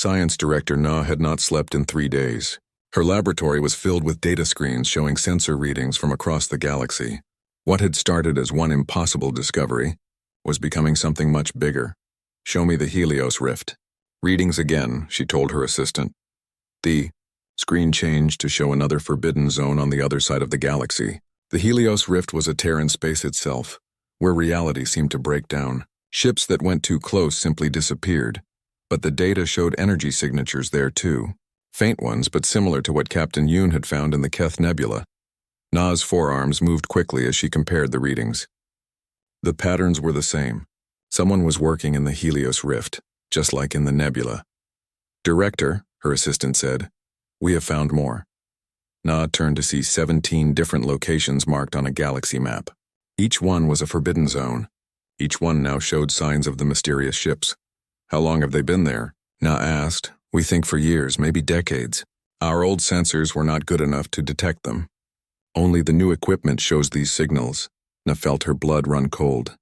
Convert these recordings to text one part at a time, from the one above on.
Science Director Na had not slept in 3 days. Her laboratory was filled with data screens showing sensor readings from across the galaxy. What had started as one impossible discovery was becoming something much bigger. "Show me the Helios Rift." "Readings again," she told her assistant. The screen changed to show another forbidden zone on the other side of the galaxy. The Helios Rift was a tear in space itself, where reality seemed to break down. Ships that went too close simply disappeared, but the data showed energy signatures there too. Faint ones, but similar to what Captain Yoon had found in the Keth Nebula. Na's forearms moved quickly as she compared the readings. The patterns were the same. Someone was working in the Helios Rift, just like in the nebula. "Director," her assistant said, "we have found more." Na turned to see 17 different locations marked on a galaxy map. Each one was a forbidden zone. Each one now showed signs of the mysterious ships. "How long have they been there?" Na asked. "We think for years, maybe decades. Our old sensors were not good enough to detect them. Only the new equipment shows these signals." Na felt her blood run cold.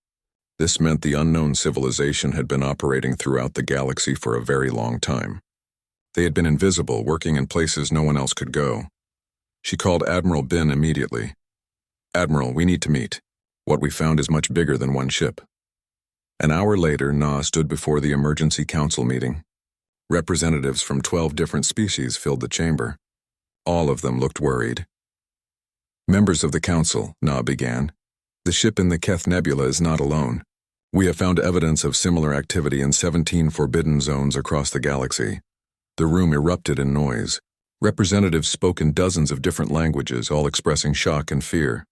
This meant the unknown civilization had been operating throughout the galaxy for a very long time. They had been invisible, working in places no one else could go. She called Admiral Bin immediately. "Admiral, we need to meet. What we found is much bigger than one ship." An hour later, Na stood before the emergency council meeting. Representatives from 12 different species filled the chamber. All of them looked worried. "Members of the council," Na began, "the ship in the Keth Nebula is not alone. We have found evidence of similar activity in 17 forbidden zones across the galaxy." The room erupted in noise. Representatives spoke in dozens of different languages, all expressing shock and fear.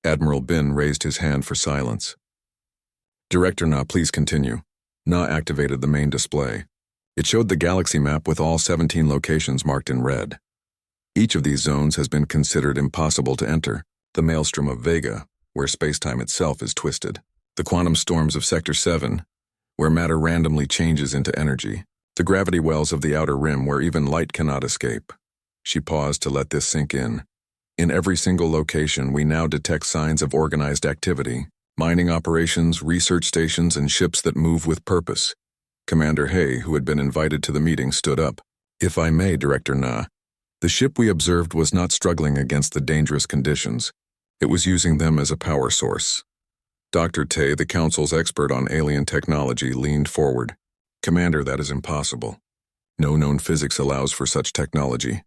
Admiral Bin raised his hand for silence. "Director Na, please continue." Na activated the main display. It showed the galaxy map with all 17 locations marked in red. Each of these zones has been considered impossible to enter. The maelstrom of Vega, where spacetime itself is twisted. The quantum storms of Sector 7, where matter randomly changes into energy. The gravity wells of the outer rim, where even light cannot escape. She paused to let this sink in. In every single location, we now detect signs of organized activity. Mining operations, research stations, and ships that move with purpose. Commander Hay, who had been invited to the meeting, stood up. "If I may, Director Na, the ship we observed was not struggling against the dangerous conditions. It was using them as a power source." Dr. Tay, the Council's expert on alien technology, leaned forward. "Commander, that is impossible. No known physics allows for such technology.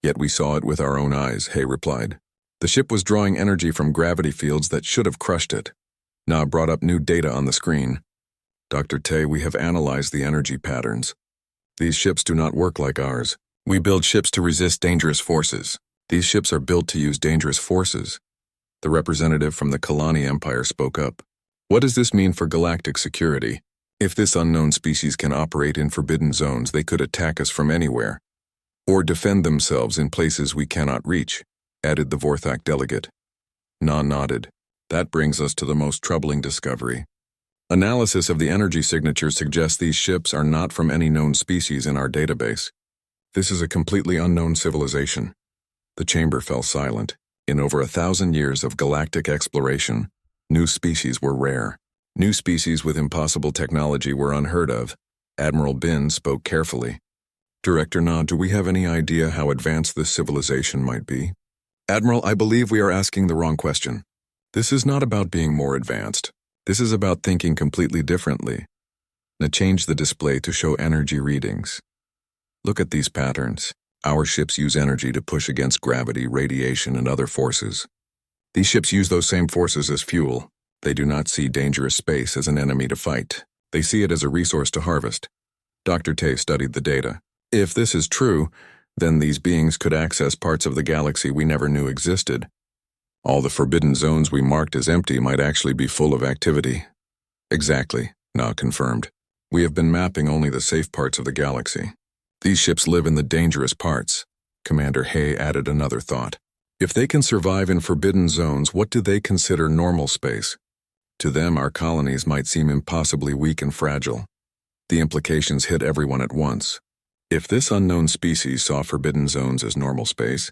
Yet we saw it with our own eyes," Hay replied. "The ship was drawing energy from gravity fields that should have crushed it." Na brought up new data on the screen. "Dr. Tay, we have analyzed the energy patterns. These ships do not work like ours. We build ships to resist dangerous forces. These ships are built to use dangerous forces." The representative from the Kalani Empire spoke up. "What does this mean for galactic security? If this unknown species can operate in forbidden zones, they could attack us from anywhere. Or defend themselves in places we cannot reach," added the Vorthak delegate. Na nodded. "That brings us to the most troubling discovery. Analysis of the energy signature suggests these ships are not from any known species in our database. This is a completely unknown civilization." The chamber fell silent. In over 1,000 years of galactic exploration, new species were rare. New species with impossible technology were unheard of. Admiral Bin spoke carefully. "Director Na, do we have any idea how advanced this civilization might be?" "Admiral, I believe we are asking the wrong question. This is not about being more advanced. This is about thinking completely differently." Na changed the display to show energy readings. "Look at these patterns. Our ships use energy to push against gravity, radiation, and other forces. These ships use those same forces as fuel. They do not see dangerous space as an enemy to fight. They see it as a resource to harvest." Dr. Tay studied the data. "If this is true, then these beings could access parts of the galaxy we never knew existed. All the forbidden zones we marked as empty might actually be full of activity." "Exactly," Na confirmed. "We have been mapping only the safe parts of the galaxy. These ships live in the dangerous parts." Commander Hay added another thought. "If they can survive in forbidden zones, what do they consider normal space? To them, our colonies might seem impossibly weak and fragile." The implications hit everyone at once. If this unknown species saw forbidden zones as normal space,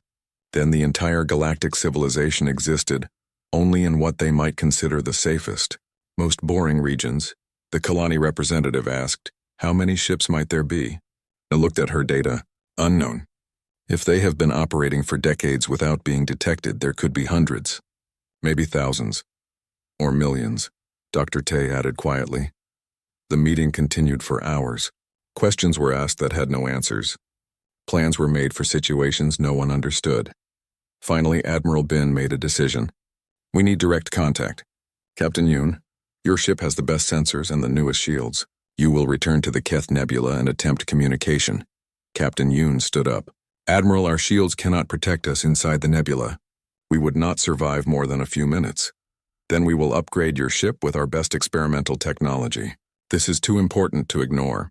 then the entire galactic civilization existed only in what they might consider the safest, most boring regions. The Kalani representative asked, "How many ships might there be?" I looked at her data. Unknown. If they have been operating for decades without being detected, there could be hundreds, maybe thousands, or millions, Dr. Tay added quietly. The meeting continued for hours. Questions were asked that had no answers. Plans were made for situations no one understood. Finally, Admiral Bin made a decision. We need direct contact. Captain Yoon, your ship has the best sensors and the newest shields. You will return to the Keth Nebula and attempt communication. Captain Yoon stood up. Admiral, our shields cannot protect us inside the nebula. We would not survive more than a few minutes. Then we will upgrade your ship with our best experimental technology. This is too important to ignore.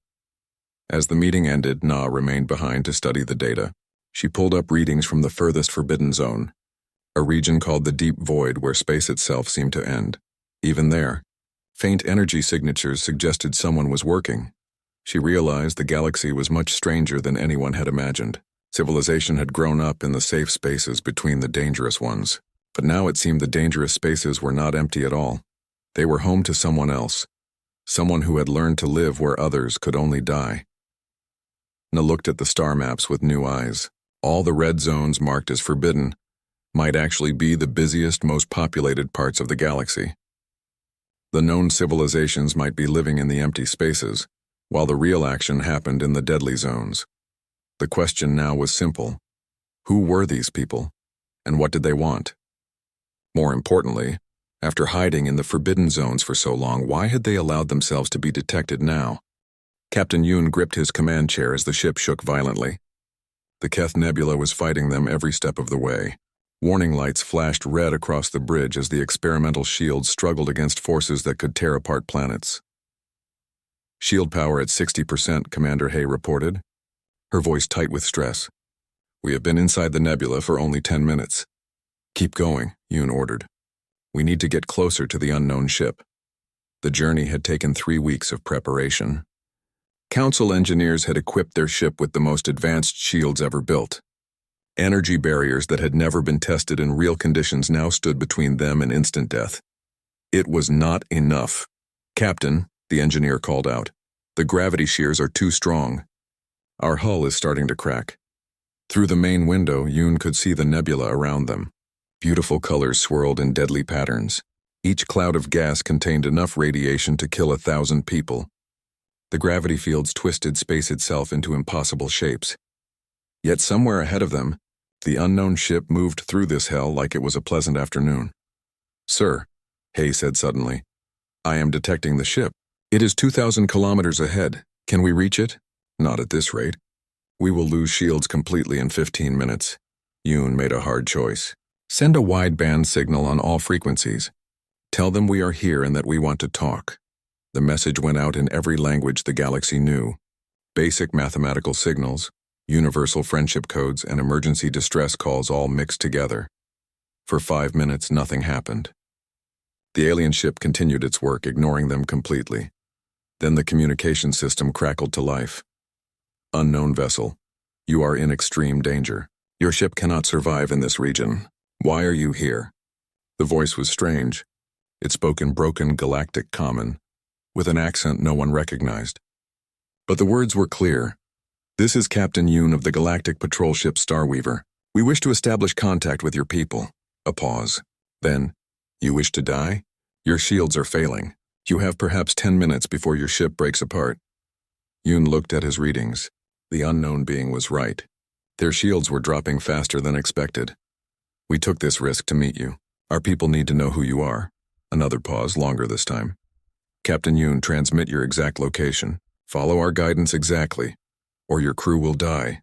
As the meeting ended, Na remained behind to study the data. She pulled up readings from the furthest forbidden zone, a region called the Deep Void where space itself seemed to end. Even there, faint energy signatures suggested someone was working. She realized the galaxy was much stranger than anyone had imagined. Civilization had grown up in the safe spaces between the dangerous ones. But now it seemed the dangerous spaces were not empty at all. They were home to someone else. Someone who had learned to live where others could only die. Na looked at the star maps with new eyes. All the red zones marked as forbidden might actually be the busiest, most populated parts of the galaxy. The known civilizations might be living in the empty spaces, while the real action happened in the deadly zones. The question now was simple. Who were these people, and what did they want? More importantly, after hiding in the forbidden zones for so long, why had they allowed themselves to be detected now? Captain Yoon gripped his command chair as the ship shook violently. The Keth Nebula was fighting them every step of the way. Warning lights flashed red across the bridge as the experimental shields struggled against forces that could tear apart planets. Shield power at 60%, Commander Hay reported, her voice tight with stress. We have been inside the nebula for only 10 minutes. Keep going, Yoon ordered. We need to get closer to the unknown ship. The journey had taken 3 weeks of preparation. Council engineers had equipped their ship with the most advanced shields ever built. Energy barriers that had never been tested in real conditions now stood between them and instant death. It was not enough. Captain, the engineer called out, the gravity shears are too strong. Our hull is starting to crack. Through the main window, Yoon could see the nebula around them. Beautiful colors swirled in deadly patterns. Each cloud of gas contained enough radiation to kill 1,000 people. The gravity fields twisted space itself into impossible shapes. Yet somewhere ahead of them, the unknown ship moved through this hell like it was a pleasant afternoon. Sir, Hay said suddenly, I am detecting the ship. It is 2,000 kilometers ahead. Can we reach it? Not at this rate. We will lose shields completely in 15 minutes. Yoon made a hard choice. Send a wideband signal on all frequencies. Tell them we are here and that we want to talk. The message went out in every language the galaxy knew. Basic mathematical signals, universal friendship codes, and emergency distress calls all mixed together. For 5 minutes, nothing happened. The alien ship continued its work, ignoring them completely. Then the communication system crackled to life. Unknown vessel, you are in extreme danger. Your ship cannot survive in this region. Why are you here? The voice was strange. It spoke in broken galactic common, with an accent no one recognized. But the words were clear. This is Captain Yoon of the Galactic Patrol Ship Starweaver. We wish to establish contact with your people. A pause. Then, you wish to die? Your shields are failing. You have perhaps 10 minutes before your ship breaks apart. Yoon looked at his readings. The unknown being was right. Their shields were dropping faster than expected. We took this risk to meet you. Our people need to know who you are. Another pause, longer this time. Captain Yoon, transmit your exact location. Follow our guidance exactly, or your crew will die.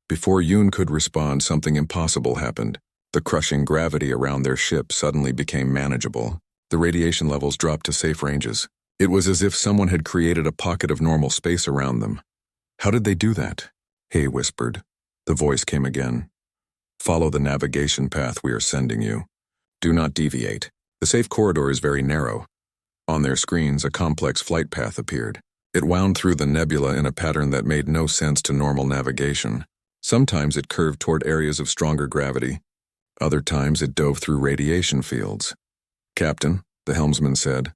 Before Yoon could respond, something impossible happened. The crushing gravity around their ship suddenly became manageable. The radiation levels dropped to safe ranges. It was as if someone had created a pocket of normal space around them. How did they do that? Hay whispered. The voice came again. Follow the navigation path we are sending you. Do not deviate. The safe corridor is very narrow. On their screens, a complex flight path appeared. It wound through the nebula in a pattern that made no sense to normal navigation. Sometimes it curved toward areas of stronger gravity. Other times it dove through radiation fields. Captain, the helmsman said,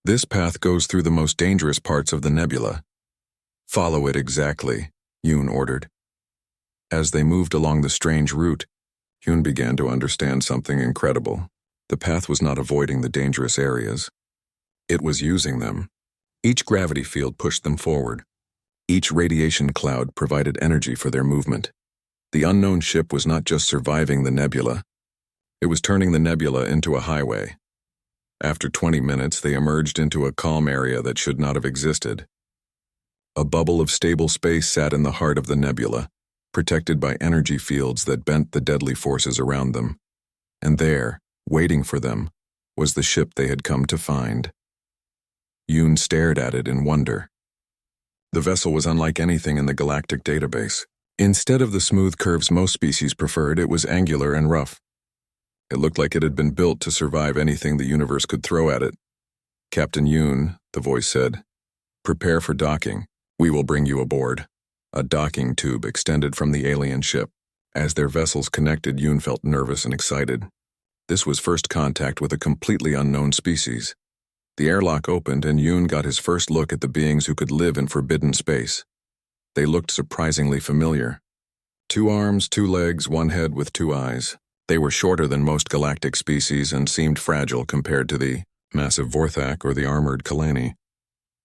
this path goes through the most dangerous parts of the nebula. Follow it exactly. Yoon ordered. As they moved along the strange route, Yoon began to understand something incredible. The path was not avoiding the dangerous areas. It was using them. Each gravity field pushed them forward. Each radiation cloud provided energy for their movement. The unknown ship was not just surviving the nebula. It was turning the nebula into a highway. After 20 minutes, they emerged into a calm area that should not have existed. A bubble of stable space sat in the heart of the nebula, protected by energy fields that bent the deadly forces around them. And there, waiting for them, was the ship they had come to find. Yoon stared at it in wonder. The vessel was unlike anything in the galactic database. Instead of the smooth curves most species preferred, it was angular and rough. It looked like it had been built to survive anything the universe could throw at it. "Captain Yoon," the voice said, "prepare for docking. We will bring you aboard." A docking tube extended from the alien ship. As their vessels connected, Yoon felt nervous and excited. This was first contact with a completely unknown species. The airlock opened and Yoon got his first look at the beings who could live in forbidden space. They looked surprisingly familiar. 2 arms, 2 legs, 1 head with 2 eyes. They were shorter than most galactic species and seemed fragile compared to the massive Vorthak or the armored Kalani.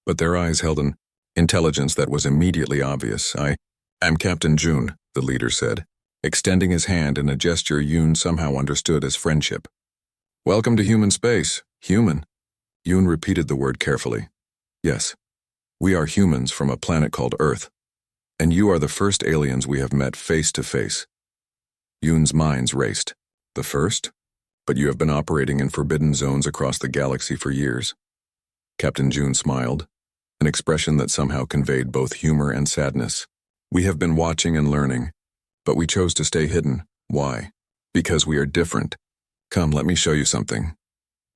But their eyes held an intelligence that was immediately obvious. I'm Captain Yoon," the leader said, extending his hand in a gesture Yoon somehow understood as friendship. "Welcome to human space. Human." Yoon repeated the word carefully. "Yes, we are humans from a planet called Earth, and you are the first aliens we have met face to face." Yoon's minds raced. "The first? But you have been operating in forbidden zones across the galaxy for years." Captain Yoon smiled, an expression that somehow conveyed both humor and sadness. "We have been watching and learning, but we chose to stay hidden. Why? Because we are different. Come, let me show you something."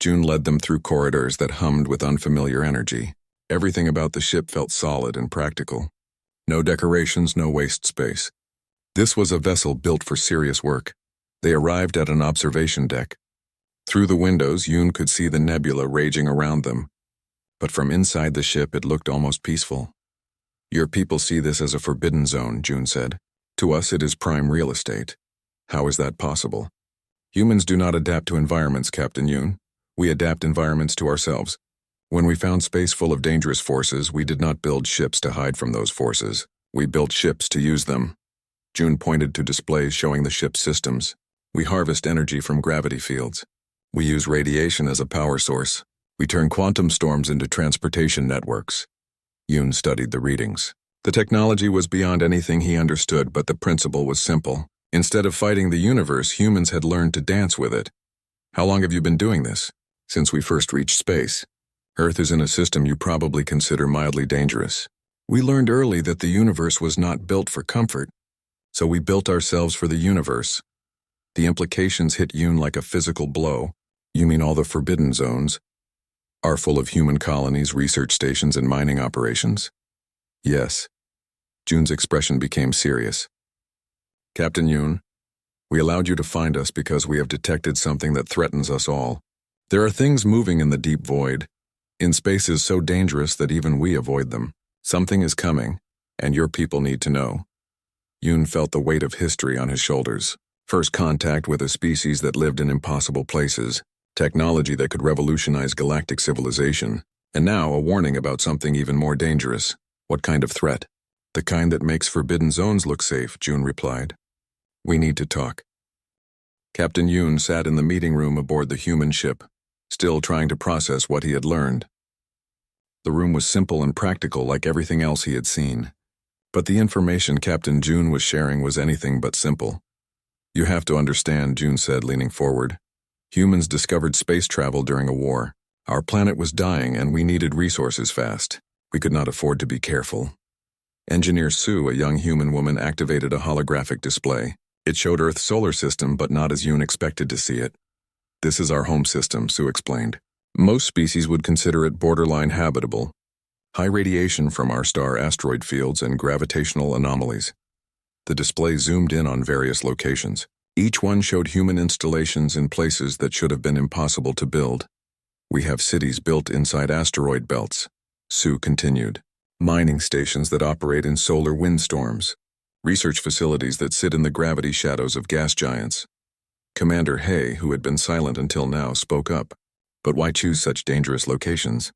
Yoon led them through corridors that hummed with unfamiliar energy. Everything about the ship felt solid and practical. No decorations, no waste space. This was a vessel built for serious work. They arrived at an observation deck. Through the windows, Yoon could see the nebula raging around them. But from inside the ship, it looked almost peaceful. "Your people see this as a forbidden zone," Yoon said. "To us, it is prime real estate." "How is that possible?" "Humans do not adapt to environments, Captain Yoon. We adapt environments to ourselves. When we found space full of dangerous forces, we did not build ships to hide from those forces. We built ships to use them." Yoon pointed to displays showing the ship's systems. "We harvest energy from gravity fields. We use radiation as a power source. We turn quantum storms into transportation networks." Yoon studied the readings. The technology was beyond anything he understood, but the principle was simple. Instead of fighting the universe, humans had learned to dance with it. "How long have you been doing this?" "Since we first reached space. Earth is in a system you probably consider mildly dangerous. We learned early that the universe was not built for comfort, so we built ourselves for the universe." The implications hit Yoon like a physical blow. "You mean all the forbidden zones are full of human colonies, research stations, and mining operations?" "Yes." Yoon's expression became serious. "Captain Yoon, we allowed you to find us because we have detected something that threatens us all. There are things moving in the deep void, in spaces so dangerous that even we avoid them. Something is coming, and your people need to know." Yoon felt the weight of history on his shoulders. First contact with a species that lived in impossible places, technology that could revolutionize galactic civilization, and now a warning about something even more dangerous. "What kind of threat?" "The kind that makes forbidden zones look safe," Yoon replied. "We need to talk." Captain Yoon sat in the meeting room aboard the human ship, still trying to process what he had learned. The room was simple and practical like everything else he had seen. But the information Captain Yoon was sharing was anything but simple. "You have to understand," Yoon said, leaning forward. "Humans discovered space travel during a war. Our planet was dying and we needed resources fast. We could not afford to be careful." Engineer Sue, a young human woman, activated a holographic display. It showed Earth's solar system, but not as Yoon expected to see it. "This is our home system," Sue explained. "Most species would consider it borderline habitable. High radiation from our star asteroid fields and gravitational anomalies." The display zoomed in on various locations. Each one showed human installations in places that should have been impossible to build. "We have cities built inside asteroid belts," Sue continued. mining stations that operate in solar windstorms, research facilities that sit in the gravity shadows of gas giants. Commander Hay, who had been silent until now, spoke up. But why choose such dangerous locations?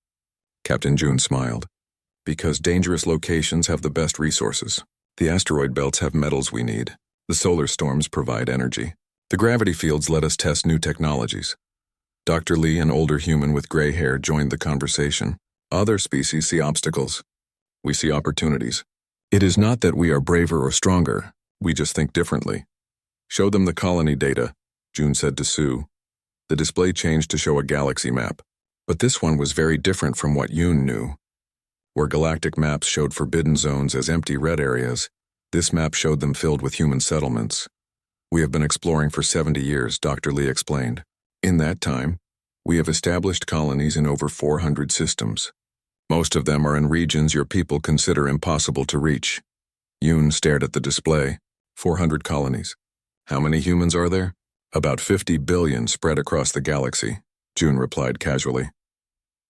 Captain June smiled. Because dangerous locations have the best resources. The asteroid belts have metals we need. The solar storms provide energy. The gravity fields let us test new technologies. Dr. Lee, an older human with gray hair, joined the conversation. Other species see obstacles. We see opportunities. It is not that we are braver or stronger. We just think differently. Show them the colony data, June said to Sue. The display changed to show a galaxy map. But this one was very different from what Yoon knew. Where galactic maps showed forbidden zones as empty red areas, this map showed them filled with human settlements. We have been exploring for 70 years, Dr. Lee explained. In that time, we have established colonies in over 400 systems. Most of them are in regions your people consider impossible to reach. Yoon stared at the display. 400 colonies. How many humans are there? About 50 billion spread across the galaxy, June replied casually.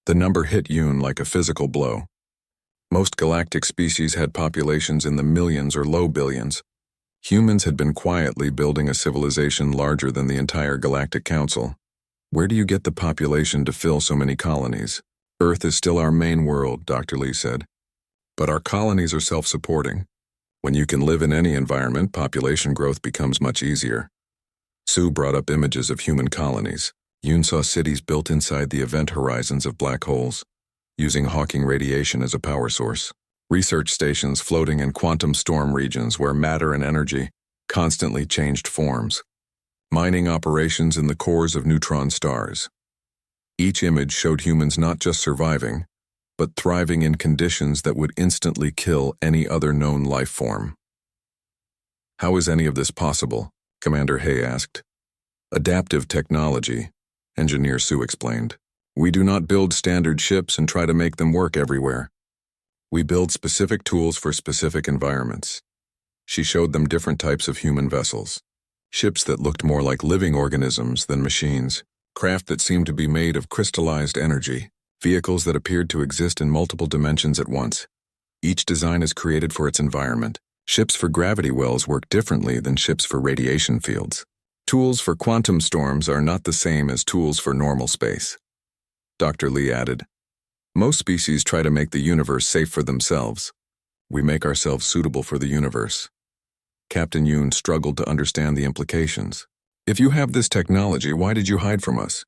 The number hit Yoon like a physical blow. Most galactic species had populations in the millions or low billions. Humans had been quietly building a civilization larger than the entire Galactic Council. Where do you get the population to fill so many colonies? Earth is still our main world, Dr. Lee said. But our colonies are self-supporting. When you can live in any environment, population growth becomes much easier. Sue brought up images of human colonies. Yoon saw cities built inside the event horizons of black holes, using Hawking radiation as a power source. Research stations floating in quantum storm regions where matter and energy constantly changed forms. Mining operations in the cores of neutron stars. Each image showed humans not just surviving, but thriving in conditions that would instantly kill any other known life form. How is any of this possible? Commander Hay asked. Adaptive technology, Engineer Sue explained. We do not build standard ships and try to make them work everywhere. We build specific tools for specific environments. She showed them different types of human vessels. Ships that looked more like living organisms than machines. Craft that seemed to be made of crystallized energy. Vehicles that appeared to exist in multiple dimensions at once. Each design is created for its environment. Ships for gravity wells work differently than ships for radiation fields. Tools for quantum storms are not the same as tools for normal space. Dr. Lee added, most species try to make the universe safe for themselves. We make ourselves suitable for the universe. Captain Yoon struggled to understand the implications. If you have this technology, why did you hide from us?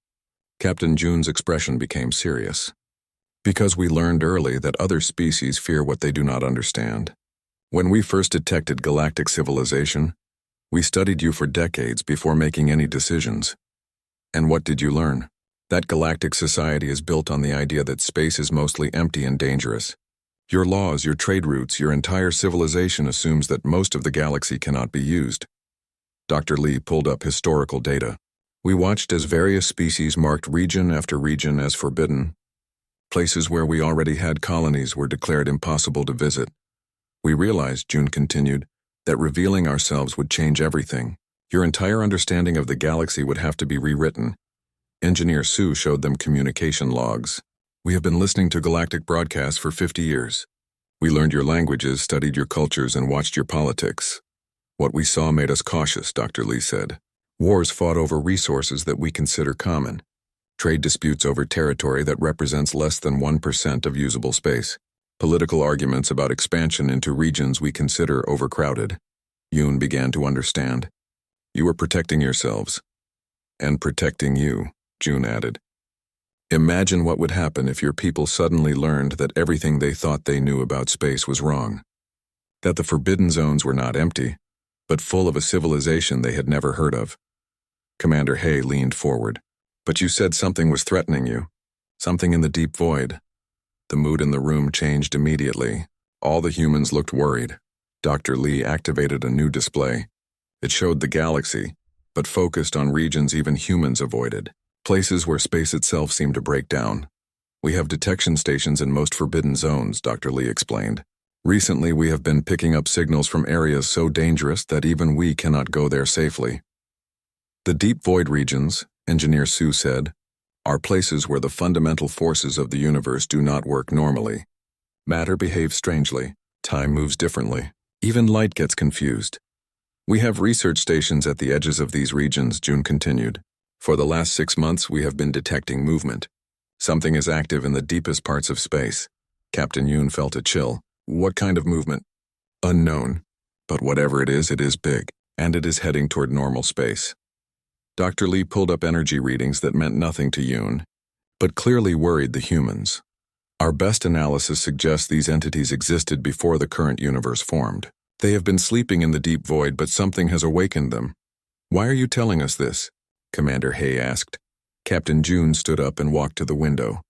Captain June's expression became serious. Because we learned early that other species fear what they do not understand. When we first detected galactic civilization, we studied you for decades before making any decisions. And what did you learn? That galactic society is built on the idea that space is mostly empty and dangerous. Your laws, your trade routes, your entire civilization assumes that most of the galaxy cannot be used. Dr. Lee pulled up historical data. We watched as various species marked region after region as forbidden. Places where we already had colonies were declared impossible to visit. We realized, June continued, that revealing ourselves would change everything. Your entire understanding of the galaxy would have to be rewritten. Engineer Sue showed them communication logs. We have been listening to galactic broadcasts for 50 years. We learned your languages, studied your cultures, and watched your politics. What we saw made us cautious, Dr. Lee said. Wars fought over resources that we consider common. Trade disputes over territory that represents less than 1% of usable space. Political arguments about expansion into regions we consider overcrowded. Yoon began to understand. You were protecting yourselves. And protecting you, June added. Imagine what would happen if your people suddenly learned that everything they thought they knew about space was wrong. That the forbidden zones were not empty, but full of a civilization they had never heard of. Commander Hay leaned forward. But you said something was threatening you. Something in the deep void. The mood in the room changed immediately. All the humans looked worried. Dr. Lee activated a new display. It showed the galaxy, but focused on regions even humans avoided. Places where space itself seemed to break down. We have detection stations in most forbidden zones, Dr. Lee explained. Recently, we have been picking up signals from areas so dangerous that even we cannot go there safely. The deep void regions, Engineer Sue said, are places where the fundamental forces of the universe do not work normally. Matter behaves strangely. Time moves differently. Even light gets confused. We have research stations at the edges of these regions, June continued. For the last 6 months, we have been detecting movement. Something is active in the deepest parts of space. Captain Yoon felt a chill. What kind of movement? Unknown. But whatever it is big, and it is heading toward normal space. Dr. Lee pulled up energy readings that meant nothing to Yoon, but clearly worried the humans. Our best analysis suggests these entities existed before the current universe formed. They have been sleeping in the deep void, but something has awakened them. Why are you telling us this? Commander Hay asked. Captain June stood up and walked to the window.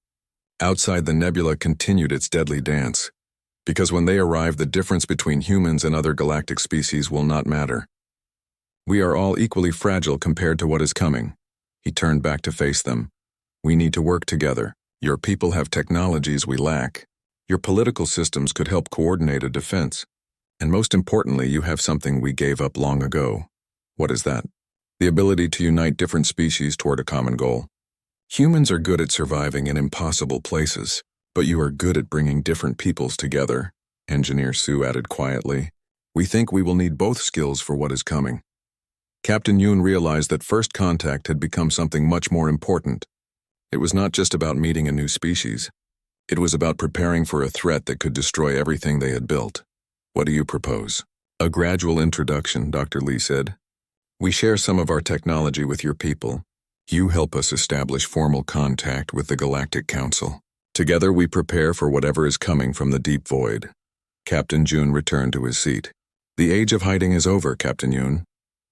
Outside, the nebula continued its deadly dance. Because when they arrive, the difference between humans and other galactic species will not matter. We are all equally fragile compared to what is coming. He turned back to face them. We need to work together. Your people have technologies we lack. Your political systems could help coordinate a defense. And most importantly, you have something we gave up long ago. What is that? The ability to unite different species toward a common goal. Humans are good at surviving in impossible places, but you are good at bringing different peoples together, Engineer Sue added quietly. We think we will need both skills for what is coming. Captain Yoon realized that first contact had become something much more important. It was not just about meeting a new species. It was about preparing for a threat that could destroy everything they had built. What do you propose? A gradual introduction, Dr. Lee said. We share some of our technology with your people. You help us establish formal contact with the Galactic Council. Together we prepare for whatever is coming from the deep void. Captain June returned to his seat. The age of hiding is over, Captain Yoon.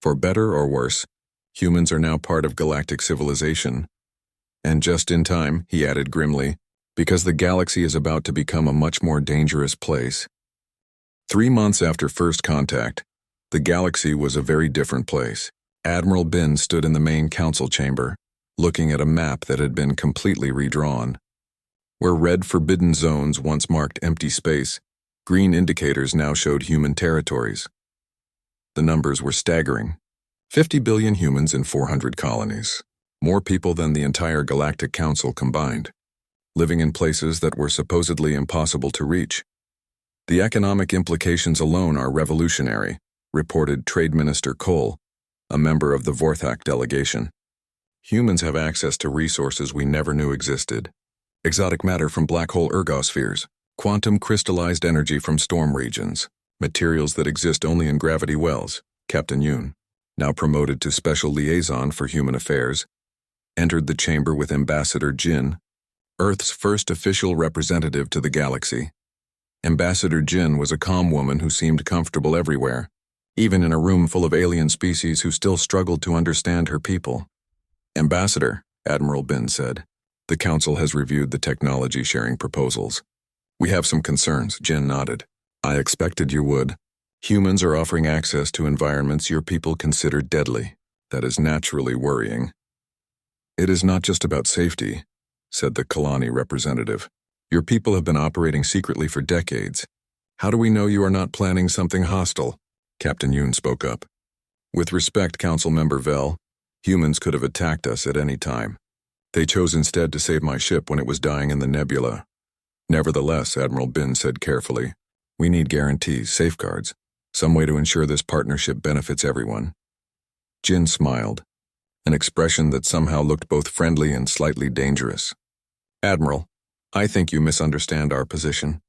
For better or worse, humans are now part of galactic civilization. And just in time, he added grimly, because the galaxy is about to become a much more dangerous place. 3 months after first contact, the galaxy was a very different place. Admiral Bin stood in the main council chamber, looking at a map that had been completely redrawn. Where red forbidden zones once marked empty space, green indicators now showed human territories. The numbers were staggering. 50 billion humans in 400 colonies. More people than the entire Galactic Council combined, living in places that were supposedly impossible to reach. The economic implications alone are revolutionary, reported Trade Minister Cole, a member of the Vorthak delegation. Humans have access to resources we never knew existed. Exotic matter from black hole ergospheres, quantum crystallized energy from storm regions, materials that exist only in gravity wells. Captain Yoon, now promoted to Special Liaison for Human Affairs, entered the chamber with Ambassador Jin, Earth's first official representative to the galaxy. Ambassador Jin was a calm woman who seemed comfortable everywhere, even in a room full of alien species who still struggled to understand her people. Ambassador, Admiral Bin said, the Council has reviewed the technology sharing proposals. We have some concerns, Jin nodded. I expected you would. Humans are offering access to environments your people consider deadly. That is naturally worrying. It is not just about safety, said the Kalani representative. Your people have been operating secretly for decades. How do we know you are not planning something hostile? Captain Yoon spoke up. With respect, Council Member Vell, humans could have attacked us at any time. They chose instead to save my ship when it was dying in the nebula. Nevertheless, Admiral Bin said carefully, we need guarantees, safeguards, some way to ensure this partnership benefits everyone. Jin smiled, an expression that somehow looked both friendly and slightly dangerous. Admiral, I think you misunderstand our position.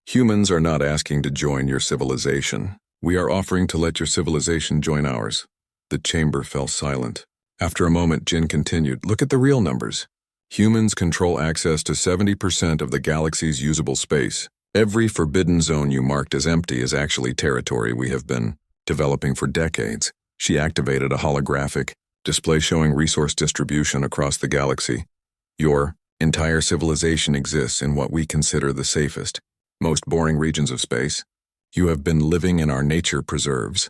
Humans are not asking to join your civilization. We are offering to let your civilization join ours. The chamber fell silent. After a moment, Jin continued, look at the real numbers. Humans control access to 70% of the galaxy's usable space. Every forbidden zone you marked as empty is actually territory we have been developing for decades. She activated a holographic display showing resource distribution across the galaxy. Your entire civilization exists in what we consider the safest, most boring regions of space. You have been living in our nature preserves.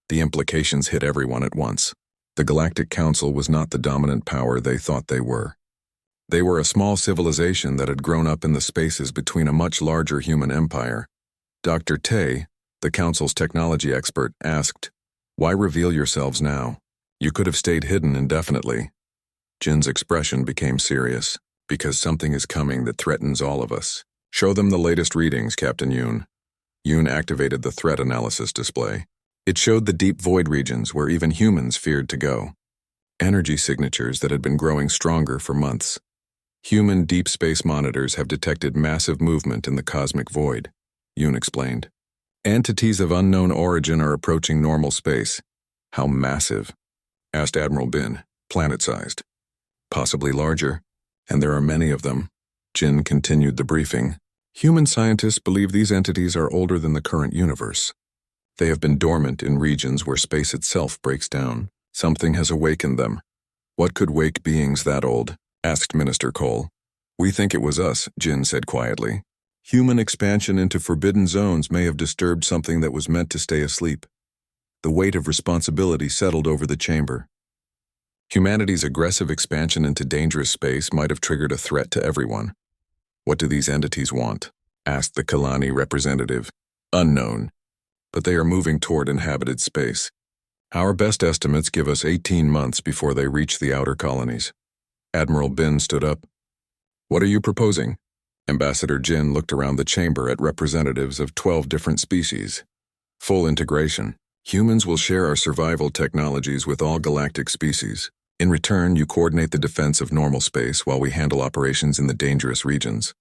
The implications hit everyone at once. The Galactic Council was not the dominant power they thought they were. They were a small civilization that had grown up in the spaces between a much larger human empire. Dr. Tay, the Council's technology expert, asked, why reveal yourselves now? You could have stayed hidden indefinitely. Jin's expression became serious, because something is coming that threatens all of us. Show them the latest readings, Captain Yoon. Yoon activated the threat analysis display. It showed the deep void regions where even humans feared to go. Energy signatures that had been growing stronger for months. Human deep space monitors have detected massive movement in the cosmic void, Yoon explained. Entities of unknown origin are approaching normal space. How massive? Asked Admiral Bin, planet-sized. Possibly larger, and there are many of them. Jin continued the briefing. Human scientists believe these entities are older than the current universe. They have been dormant in regions where space itself breaks down. Something has awakened them. What could wake beings that old? Asked Minister Cole. We think it was us, Jin said quietly. Human expansion into forbidden zones may have disturbed something that was meant to stay asleep. The weight of responsibility settled over the chamber. Humanity's aggressive expansion into dangerous space might have triggered a threat to everyone. What do these entities want? Asked the Kalani representative. Unknown. But they are moving toward inhabited space. Our best estimates give us 18 months before they reach the outer colonies. Admiral Bin stood up. What are you proposing? Ambassador Jin looked around the chamber at representatives of 12 different species. Full integration. Humans will share our survival technologies with all galactic species. In return, you coordinate the defense of normal space while we handle operations in the dangerous regions.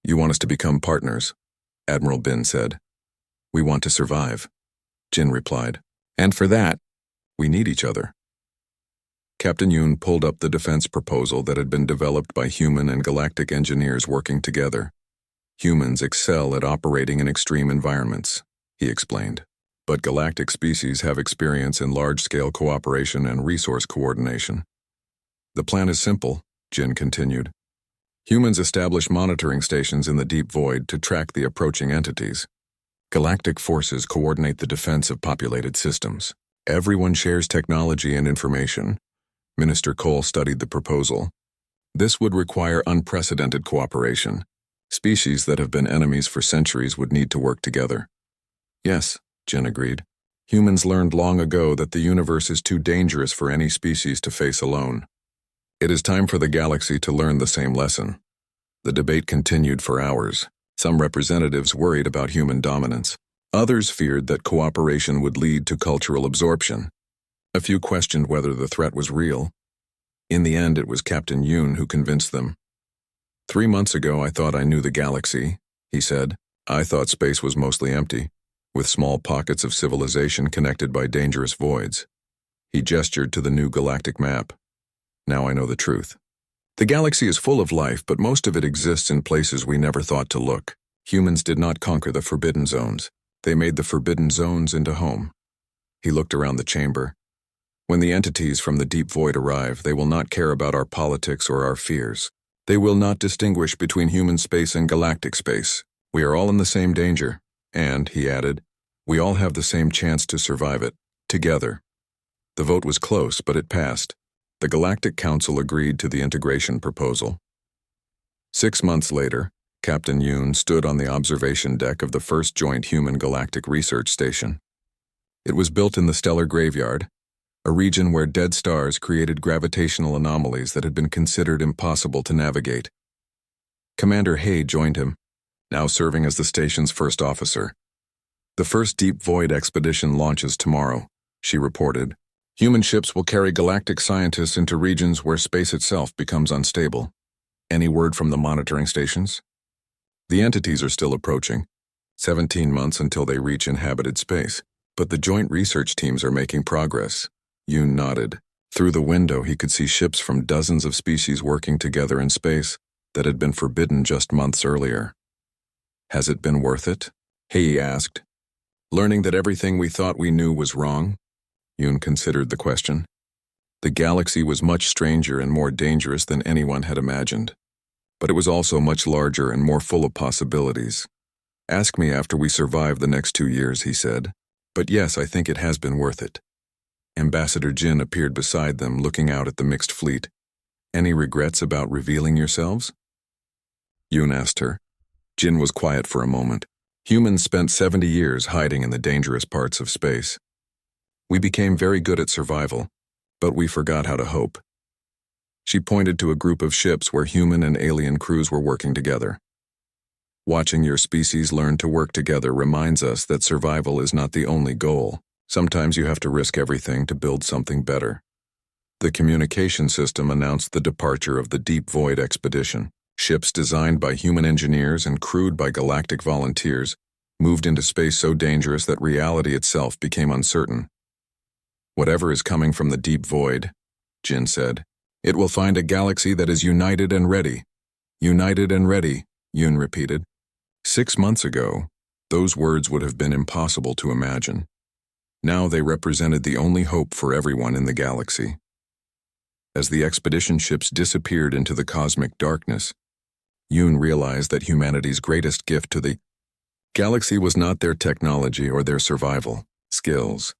You want us to become partners, Admiral Bin said. We want to survive, Jin replied. And for that, we need each other. Captain Yoon pulled up the defense proposal that had been developed by human and galactic engineers working together. Humans excel at operating in extreme environments, he explained. But galactic species have experience in large-scale cooperation and resource coordination. The plan is simple, Jin continued. Humans establish monitoring stations in the deep void to track the approaching entities. Galactic forces coordinate the defense of populated systems. Everyone shares technology and information. Minister Cole studied the proposal. This would require unprecedented cooperation. Species that have been enemies for centuries would need to work together. Yes, Jin agreed. Humans learned long ago that the universe is too dangerous for any species to face alone. It is time for the galaxy to learn the same lesson. The debate continued for hours. Some representatives worried about human dominance. Others feared that cooperation would lead to cultural absorption. A few questioned whether the threat was real. In the end, it was Captain Yoon who convinced them. 3 months ago, I thought I knew the galaxy, he said. I thought space was mostly empty, with small pockets of civilization connected by dangerous voids. He gestured to the new galactic map. Now I know the truth. The galaxy is full of life, but most of it exists in places we never thought to look. Humans did not conquer the forbidden zones. They made the forbidden zones into home. He looked around the chamber. When the entities from the deep void arrive, they will not care about our politics or our fears. They will not distinguish between human space and galactic space. We are all in the same danger, and, he added, we all have the same chance to survive it, together. The vote was close, but it passed. The Galactic Council agreed to the integration proposal. 6 months later, Captain Yoon stood on the observation deck of the first joint human galactic research station. It was built in the stellar graveyard, a region where dead stars created gravitational anomalies that had been considered impossible to navigate. Commander Hay joined him, now serving as the station's first officer. The first deep void expedition launches tomorrow, she reported. Human ships will carry galactic scientists into regions where space itself becomes unstable. Any word from the monitoring stations? The entities are still approaching. 17 months until they reach inhabited space. But the joint research teams are making progress. Yoon nodded. Through the window, he could see ships from dozens of species working together in space that had been forbidden just months earlier. Has it been worth it? He asked. Learning that everything we thought we knew was wrong? Yoon considered the question. The galaxy was much stranger and more dangerous than anyone had imagined. But it was also much larger and more full of possibilities. Ask me after we survive the next 2 years, he said. But yes, I think it has been worth it. Ambassador Jin appeared beside them, looking out at the mixed fleet. Any regrets about revealing yourselves? Yoon asked her. Jin was quiet for a moment. Humans spent 70 years hiding in the dangerous parts of space. We became very good at survival, but we forgot how to hope. She pointed to a group of ships where human and alien crews were working together. Watching your species learn to work together reminds us that survival is not the only goal. Sometimes you have to risk everything to build something better. The communication system announced the departure of the Deep Void expedition. Ships designed by human engineers and crewed by galactic volunteers moved into space so dangerous that reality itself became uncertain. "Whatever is coming from the Deep Void," Jin said, "it will find a galaxy that is united and ready." "United and ready," Yoon repeated. 6 months ago, those words would have been impossible to imagine. Now they represented the only hope for everyone in the galaxy. As the expedition ships disappeared into the cosmic darkness, Yoon realized that humanity's greatest gift to the galaxy was not their technology or their survival skills.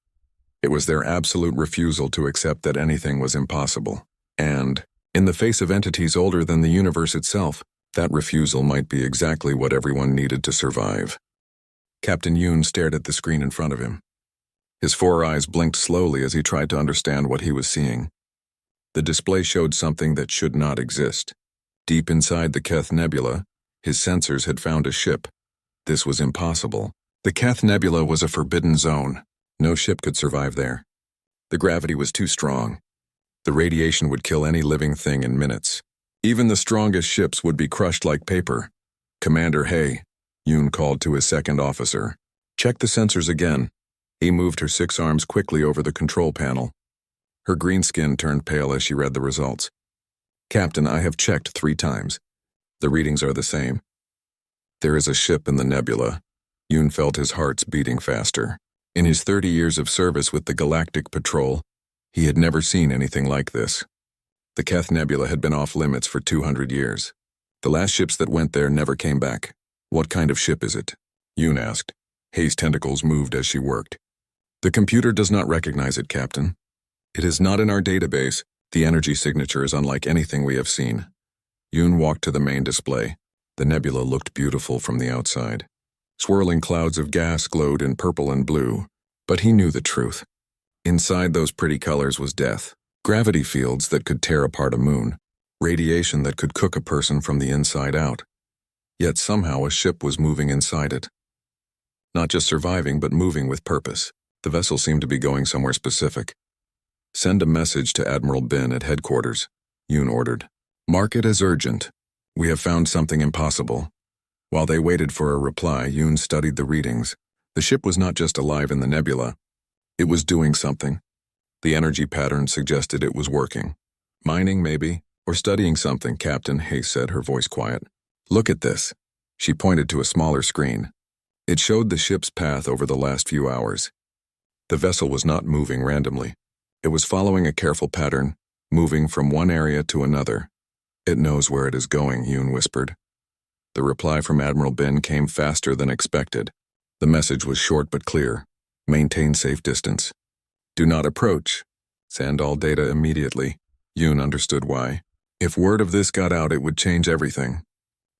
It was their absolute refusal to accept that anything was impossible. And, in the face of entities older than the universe itself, that refusal might be exactly what everyone needed to survive. Captain Yoon stared at the screen in front of him. His 4 eyes blinked slowly as he tried to understand what he was seeing. The display showed something that should not exist. Deep inside the Keth Nebula, his sensors had found a ship. This was impossible. The Keth Nebula was a forbidden zone. No ship could survive there. The gravity was too strong. The radiation would kill any living thing in minutes. Even the strongest ships would be crushed like paper. "Commander Hay," Yoon called to his second officer. "Check the sensors again." He moved her 6 arms quickly over the control panel. Her green skin turned pale as she read the results. "Captain, I have checked 3 times. The readings are the same. There is a ship in the nebula." Yoon felt his heart's beating faster. In his 30 years of service with the Galactic Patrol, he had never seen anything like this. The Keth Nebula had been off limits for 200 years. The last ships that went there never came back. "What kind of ship is it?" Yoon asked. Hay's tentacles moved as she worked. "The computer does not recognize it, Captain. It is not in our database. The energy signature is unlike anything we have seen." Yoon walked to the main display. The nebula looked beautiful from the outside. Swirling clouds of gas glowed in purple and blue, but he knew the truth. Inside those pretty colors was death. Gravity fields that could tear apart a moon. Radiation that could cook a person from the inside out. Yet somehow a ship was moving inside it. Not just surviving, but moving with purpose. The vessel seemed to be going somewhere specific. "Send a message to Admiral Bin at headquarters," Yoon ordered. "Mark it as urgent. We have found something impossible." While they waited for a reply, Yoon studied the readings. The ship was not just alive in the nebula. It was doing something. The energy pattern suggested it was working. "Mining, maybe, or studying something," Captain Hay said, her voice quiet. "Look at this." She pointed to a smaller screen. It showed the ship's path over the last few hours. The vessel was not moving randomly. It was following a careful pattern, moving from one area to another. "It knows where it is going," Yoon whispered. The reply from Admiral Bin came faster than expected. The message was short but clear. "Maintain safe distance. Do not approach. Send all data immediately." Yoon understood why. If word of this got out, it would change everything.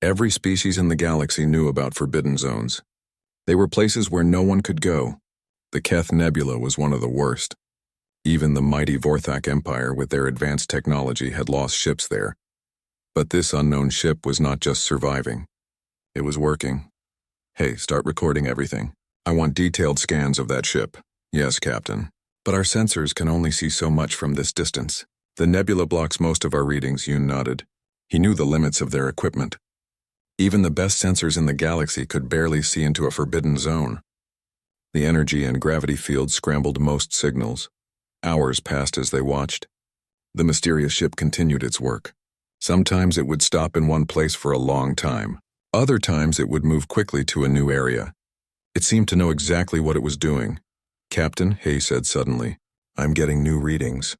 Every species in the galaxy knew about forbidden zones. They were places where no one could go. The Keth Nebula was one of the worst. Even the mighty Vorthak Empire with their advanced technology had lost ships there. But this unknown ship was not just surviving. It was working. "Hey, start recording everything. I want detailed scans of that ship." "Yes, Captain. But our sensors can only see so much from this distance. The nebula blocks most of our readings," Yoon nodded. He knew the limits of their equipment. Even the best sensors in the galaxy could barely see into a forbidden zone. The energy and gravity fields scrambled most signals. Hours passed as they watched. The mysterious ship continued its work. Sometimes it would stop in one place for a long time. Other times it would move quickly to a new area. It seemed to know exactly what it was doing. "Captain," Hay said suddenly, "I'm getting new readings."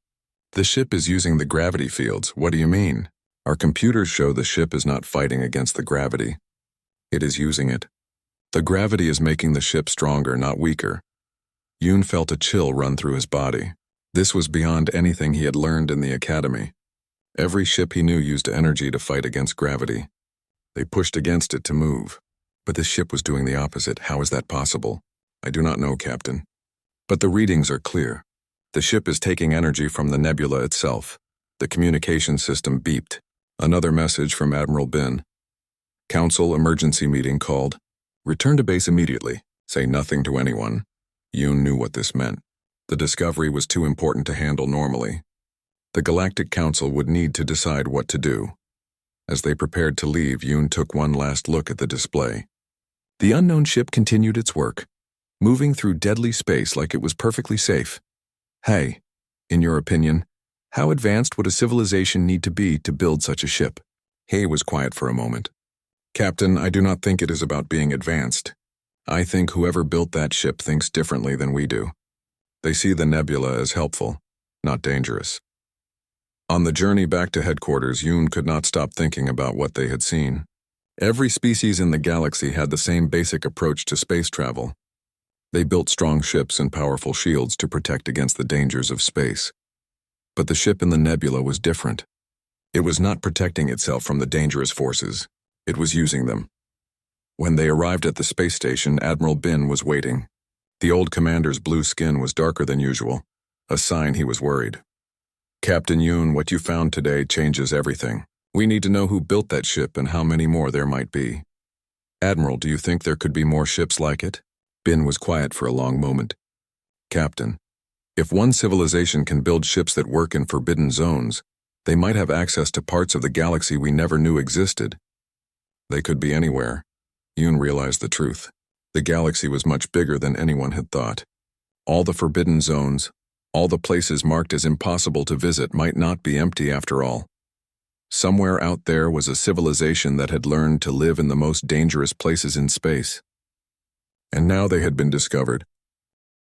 "The ship is using the gravity fields. What do you mean?" "Our computers show the ship is not fighting against the gravity. It is using it. The gravity is making the ship stronger, not weaker." Yoon felt a chill run through his body. This was beyond anything he had learned in the academy. Every ship he knew used energy to fight against gravity. They pushed against it to move. But this ship was doing the opposite. How is that possible? "I do not know, Captain. But the readings are clear. The ship is taking energy from the nebula itself." The communication system beeped. Another message from Admiral Bin. Council emergency meeting called. Return to base immediately. Say nothing to anyone. Yoon knew what this meant. The discovery was too important to handle normally. The Galactic Council would need to decide what to do. As they prepared to leave, Yoon took one last look at the display. The unknown ship continued its work, moving through deadly space like it was perfectly safe. Hey, in your opinion, how advanced would a civilization need to be to build such a ship? Hay was quiet for a moment. Captain, I do not think it is about being advanced. I think whoever built that ship thinks differently than we do. They see the nebula as helpful, not dangerous. On the journey back to headquarters, Yoon could not stop thinking about what they had seen. Every species in the galaxy had the same basic approach to space travel. They built strong ships and powerful shields to protect against the dangers of space. But the ship in the nebula was different. It was not protecting itself from the dangerous forces. It was using them. When they arrived at the space station, Admiral Bin was waiting. The old commander's blue skin was darker than usual, a sign he was worried. Captain Yoon, what you found today changes everything. We need to know who built that ship and how many more there might be. Admiral, do you think there could be more ships like it? Bin was quiet for a long moment. Captain, if one civilization can build ships that work in forbidden zones, they might have access to parts of the galaxy we never knew existed. They could be anywhere. Yoon realized the truth. The galaxy was much bigger than anyone had thought. All the forbidden zones, all the places marked as impossible to visit might not be empty after all. Somewhere out there was a civilization that had learned to live in the most dangerous places in space. And now they had been discovered.